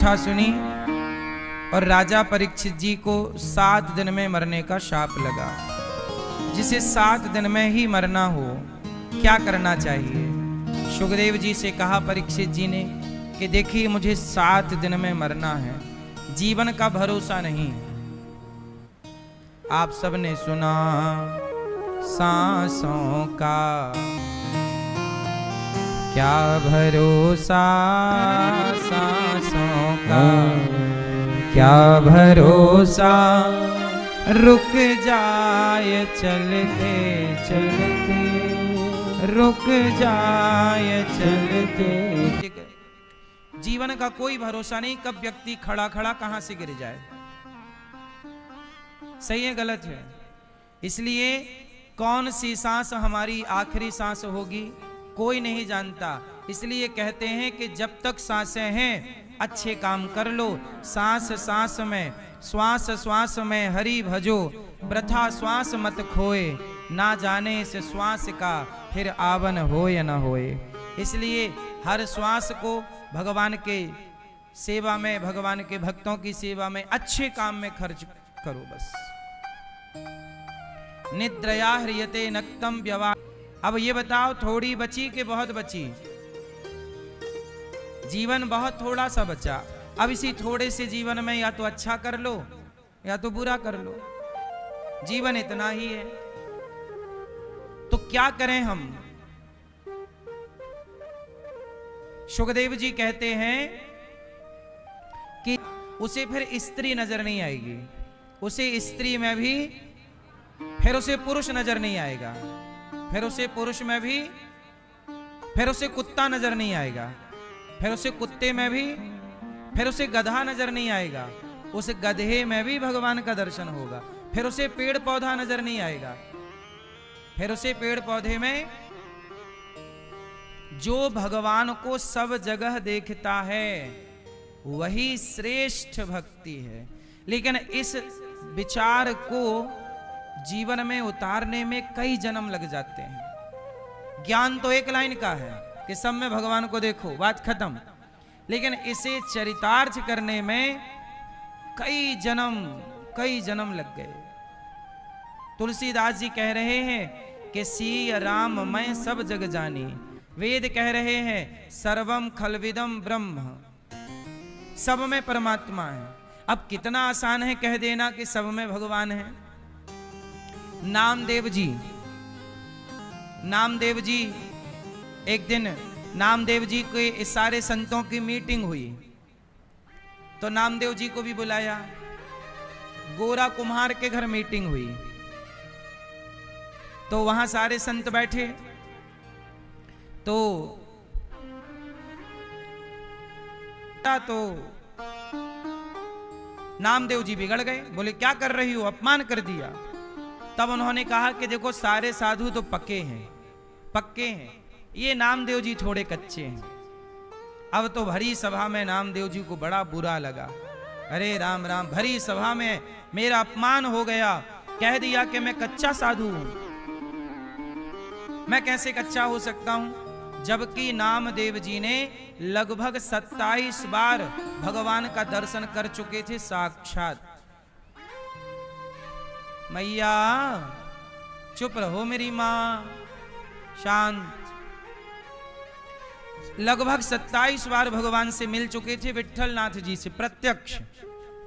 कथा सुनी और राजा परीक्षित जी को 7 दिन में मरने का शाप लगा। जिसे 7 दिन में ही मरना हो क्या करना चाहिए? सुखदेव जी से कहा परीक्षित जी ने कि देखिए मुझे 7 दिन में मरना है, जीवन का भरोसा नहीं है। आप सबने सुना सांसों का क्या भरोसा, सांसों का क्या भरोसा, रुक जाए चलते चलते, रुक जाए चलते। जीवन का कोई भरोसा नहीं, कब व्यक्ति खड़ा खड़ा कहां से गिर जाए। सही है गलत है? इसलिए कौन सी सांस हमारी आखिरी सांस होगी कोई नहीं जानता। इसलिए कहते हैं कि जब तक सांसें हैं अच्छे काम कर लो। सांस सांस में, श्वास श्वास में हरि भजो, वृथा श्वास मत खोए, ना जाने से श्वास का फिर आवन हो या न होए। इसलिए हर श्वास को भगवान के सेवा में, भगवान के भक्तों की सेवा में, अच्छे काम में खर्च करो बस। निद्रया ह्रियते नक्तम व्यवा। अब ये बताओ, थोड़ी बची कि बहुत बची? जीवन बहुत थोड़ा सा बचा। अब इसी थोड़े से जीवन में या तो अच्छा कर लो या तो बुरा कर लो। जीवन इतना ही है, तो क्या करें हम? सुखदेव जी कहते हैं कि उसे फिर स्त्री नजर नहीं आएगी, उसे स्त्री में भी, फिर उसे पुरुष नजर नहीं आएगा, फिर उसे पुरुष में भी, फिर उसे कुत्ता नजर नहीं आएगा, फिर उसे कुत्ते में भी, फिर उसे गधा नजर नहीं आएगा, उस गधे में भी भगवान का दर्शन होगा। फिर उसे पेड़ पौधा नजर नहीं आएगा, फिर उसे पेड़ पौधे में जो भगवान को सब जगह देखता है वही श्रेष्ठ भक्ति है। लेकिन इस विचार को जीवन में उतारने में कई जन्म लग जाते हैं। ज्ञान तो एक लाइन का है कि सब में भगवान को देखो, बात खत्म। लेकिन इसे चरितार्थ करने में कई जन्म लग गए। तुलसीदास जी कह रहे हैं कि सिय राम मैं सब जग जानी। वेद कह रहे हैं सर्वम खलविदम ब्रह्म, सब में परमात्मा है। अब कितना आसान है कह देना कि सब में भगवान है। नामदेव जी एक दिन नामदेव जी के सारे संतों की मीटिंग हुई, तो नामदेव जी को भी बुलाया। गोरा कुम्हार के घर मीटिंग हुई, तो वहां सारे संत बैठे। तो नामदेव जी बिगड़ गए, बोले क्या कर रही हो, अपमान कर दिया। तब उन्होंने कहा कि देखो सारे साधु तो पक्के हैं, ये नामदेव जी थोड़े कच्चे हैं। अब तो भरी सभा में नामदेव जी को बड़ा बुरा लगा। अरे राम राम, भरी सभा में मेरा अपमान हो गया, कह दिया कि मैं कच्चा साधु हूं। मैं कैसे कच्चा हो सकता हूं, जबकि नामदेव जी ने लगभग 27 बार भगवान का दर्शन कर चुके थे साक्षात। मैया चुप रहो मेरी मां, शांत। लगभग 27 बार भगवान से मिल चुके थे, विट्ठल नाथ जी से प्रत्यक्ष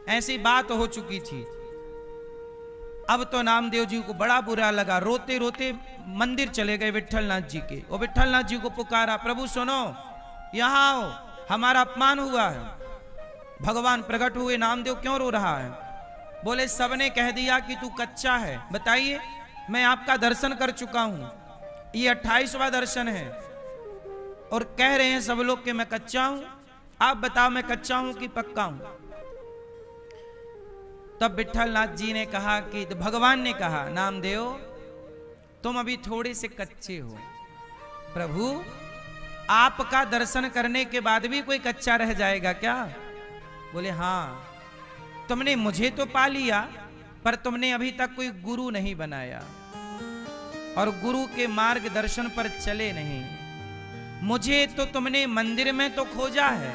ऐसी बात हो चुकी थी। अब तो नामदेव जी को बड़ा बुरा लगा, रोते रोते मंदिर चले गए विट्ठल नाथ जी के। और विट्ठल नाथ जी को पुकारा, प्रभु सुनो, यहां आओ, हमारा अपमान हुआ है। भगवान प्रकट हुए, नामदेव क्यों रो रहा है? बोले सबने कह दिया कि तू कच्चा है। बताइए, मैं आपका दर्शन कर चुका हूं, ये 28वां दर्शन है, और कह रहे हैं सब लोग कि मैं कच्चा हूं। आप बताओ मैं कच्चा हूं कि पक्का हूं? तब विट्ठल नाथ जी ने कहा कि, भगवान ने कहा, नामदेव तुम अभी थोड़े से कच्चे हो। प्रभु आपका दर्शन करने के बाद भी कोई कच्चा रह जाएगा क्या? बोले हाँ, तुमने मुझे तो पा लिया, पर तुमने अभी तक कोई गुरु नहीं बनाया और गुरु के मार्गदर्शन पर चले नहीं। मुझे तो तुमने मंदिर में तो खोजा है,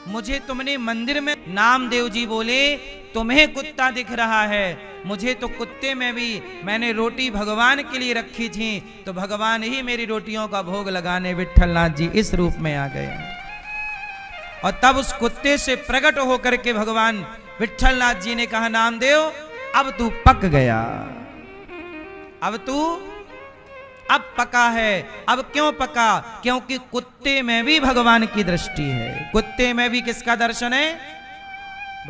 मुझे तुमने मंदिर में, नामदेव जी बोले तुम्हें कुत्ता दिख रहा है, मुझे तो कुत्ते में भी मैंने रोटी भगवान के लिए रखी थी, तो भगवान ही मेरी रोटियों का भोग लगाने विट्ठलनाथ जी इस रूप में आ गए। और तब उस कुत्ते से प्रकट होकर के भगवान विट्ठलनाथ जी ने कहा, नामदेव अब तू पक गया, अब तू अब पका है। अब क्यों पका? क्योंकि कुत्ते में भी भगवान की दृष्टि है। कुत्ते में भी किसका दर्शन है?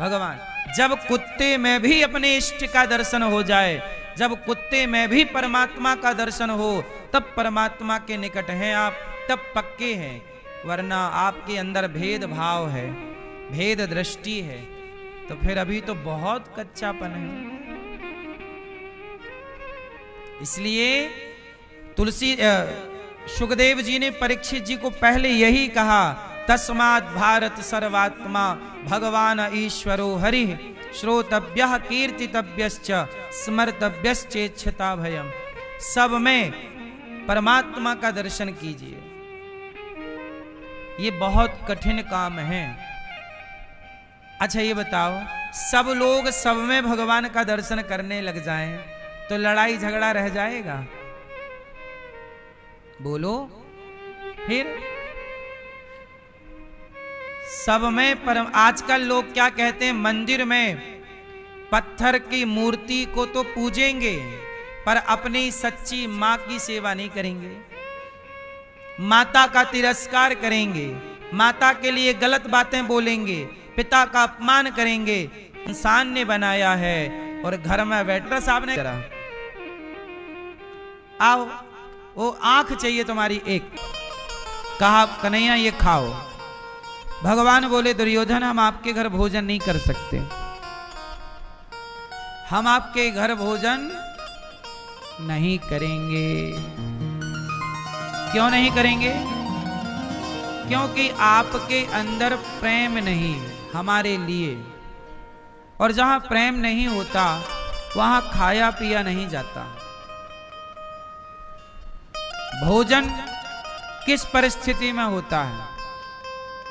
भगवान। जब कुत्ते में भी अपने इष्ट का दर्शन हो जाए, जब कुत्ते में भी परमात्मा का दर्शन हो, तब परमात्मा के निकट हैं आप, तब पक्के हैं। वरना आपके अंदर भेद भाव है, भेद दृष्टि है, तो फिर अभी तो बहुत कच्चापन है। इसलिए सुखदेव जी ने परीक्षित जी को पहले यही कहा, तस्मात् भारत सर्वात्मा भगवान ईश्वरो हरि श्रोतव्यः कीर्तितव्यश्च स्मर्तव्यश्चेच्छता भयम्। सब में परमात्मा का दर्शन कीजिए। ये बहुत कठिन काम है। अच्छा ये बताओ, सब लोग सब में भगवान का दर्शन करने लग जाएं तो लड़ाई झगड़ा रह जाएगा? बोलो। फिर सब में परम, आजकल लोग क्या कहते हैं, मंदिर में पत्थर की मूर्ति को तो पूजेंगे पर अपनी सच्ची मां की सेवा नहीं करेंगे, माता का तिरस्कार करेंगे, माता के लिए गलत बातें बोलेंगे, पिता का अपमान करेंगे। इंसान ने बनाया है और घर में वेटर साहब ने करा। आओ, वो आंख चाहिए तुम्हारी एक, कहा कन्हैया ये खाओ। भगवान बोले दुर्योधन हम आपके घर भोजन नहीं कर सकते, हम आपके घर भोजन नहीं करेंगे। क्यों नहीं करेंगे? क्योंकि आपके अंदर प्रेम नहीं है हमारे लिए, और जहां प्रेम नहीं होता वहां खाया पिया नहीं जाता। भोजन किस परिस्थिति में होता है?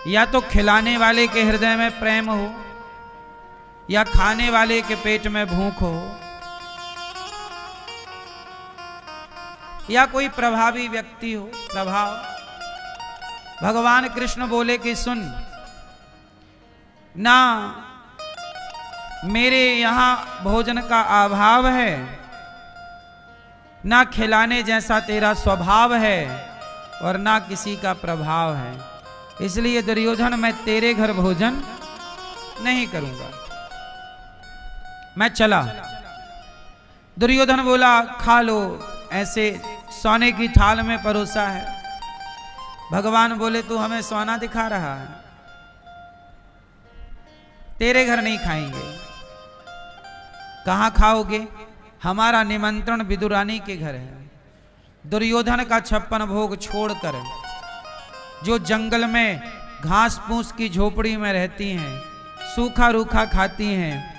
या तो खिलाने वाले के हृदय में प्रेम हो, या खाने वाले के पेट में भूख हो, या कोई प्रभावी व्यक्ति हो, प्रभाव। भगवान कृष्ण बोले कि सुन ना, मेरे यहां भोजन का अभाव है, ना खिलाने जैसा तेरा स्वभाव है, और ना किसी का प्रभाव है, इसलिए दुर्योधन मैं तेरे घर भोजन नहीं करूंगा, मैं चला। दुर्योधन बोला खा लो, ऐसे सोने की थाल में परोसा है। भगवान बोले तू हमें सोना दिखा रहा है, तेरे घर नहीं खाएंगे। कहां खाओगे? हमारा निमंत्रण विदुरानी के घर है। दुर्योधन का 56 भोग छोड़कर, जो जंगल में घास फूस की झोपड़ी में रहती हैं, सूखा रूखा खाती हैं,